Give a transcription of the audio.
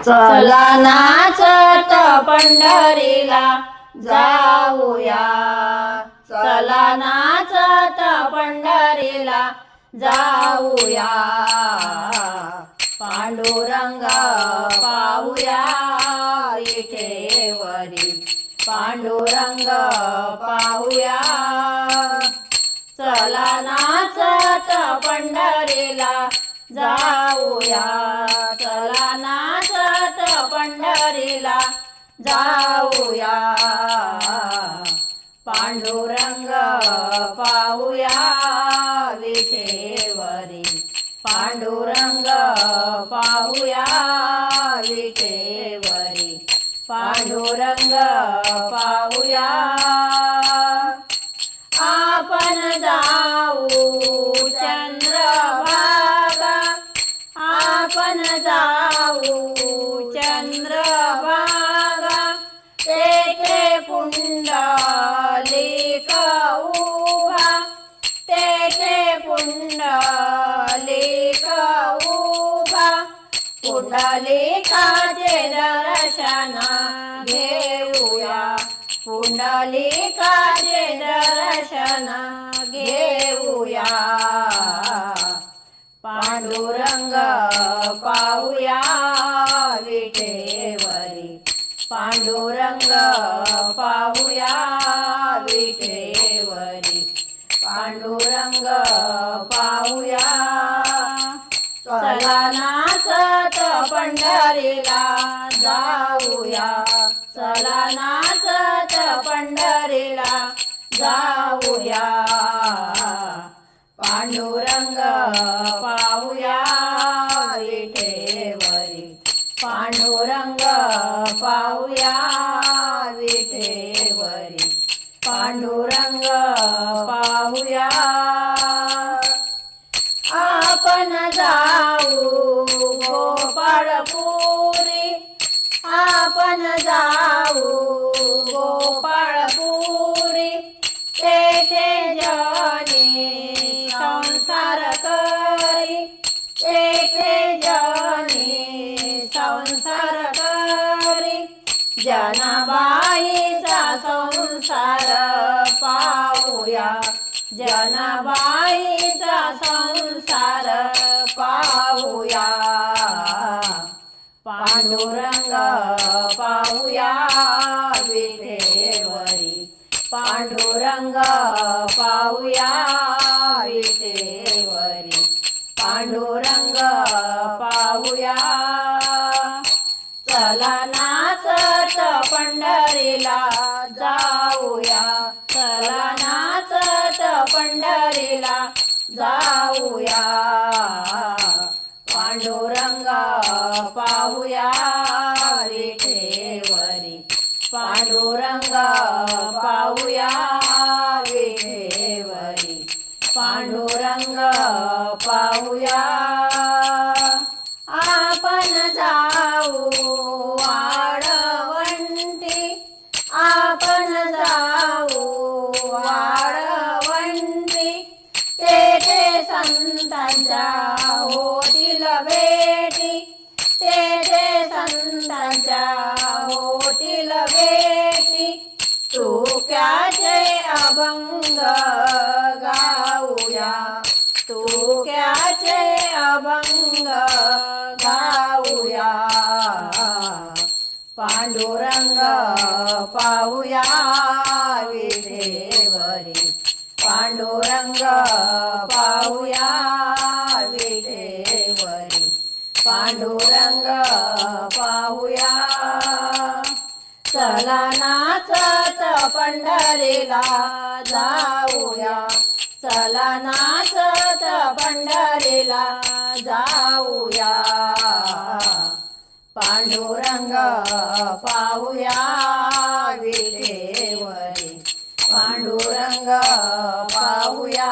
चला नाचत पंढरीला जाऊया, चला नाचत पंढरीला जाऊया, पांडुरंग पाहूया विठेवरी, पांडुरंग पाहूया, चला नाचत पंढरीला जाऊया, चला नाचत पंढरीला जाऊया, पांडुरंग पाहूया विठेवरी, पांडुरंग पाहूया विठेवरी, पांडुरंग पाहूया. आपण जाऊ चंद्रभागा, आपण जाऊ चंद्रभागा, तेथे पुंडलिक उभा, तेथे पुंडलिक उभा, पुंडलिकाचे दर्शन घेऊया, पुंडलिकाचे दर्शन घेऊया, पांडुरंग पाहूया विठेवरी, पांडुरंग पाहूया विठेवरी, पांडुरंग पाहूया. चला नाचत पंढरीला जाऊया, चला नाचत पंढरीला जाऊया, पांडुरंग पाहूया विठेवरी, पांडुरंग पाहूया विठेवरी, पांडुरंग पाहूया. आपण जाऊ गोपाळपुरी, आपण जाऊ गोपाळपुरी, तेथे जनी संसार करी, तेथे जनी संसार करी, जनाबाईचा संसार पाहूया, जनाबाईचा संसार पाहूया, पांडुरंग पाहूया विठेवरी, पांडुरंग पाहूया विठेवरी, पांडुरंग पाहूया. चला नाचत पंढरीला जाऊया, चला नाचत पंढरीला जाऊया, पांडुरंग पाहूया विठेवरी, पांडुरंग पाहूया विठेवरी, पांडुरंग पाहूया. आपण जाऊ वाळवंटी, आपण जाऊ वाळवंटी, तेथे संतांच्या होतील भेटी, तेथे संतांच्या होतील भेटी, तुक्याचे अभंग गाऊया, तुक्याचे अभंग गाऊया, पांडुरंग पाहूया विठेवरी, पांडुरंग पाहूया विठेवरी, पांडुरंग पाहूया. चला नाचत पंढरीला जाऊया, चला नाचत पंढरीला जाऊया, पांडुरंग पाहूया विठेवरी, पांडुरंग पाहूया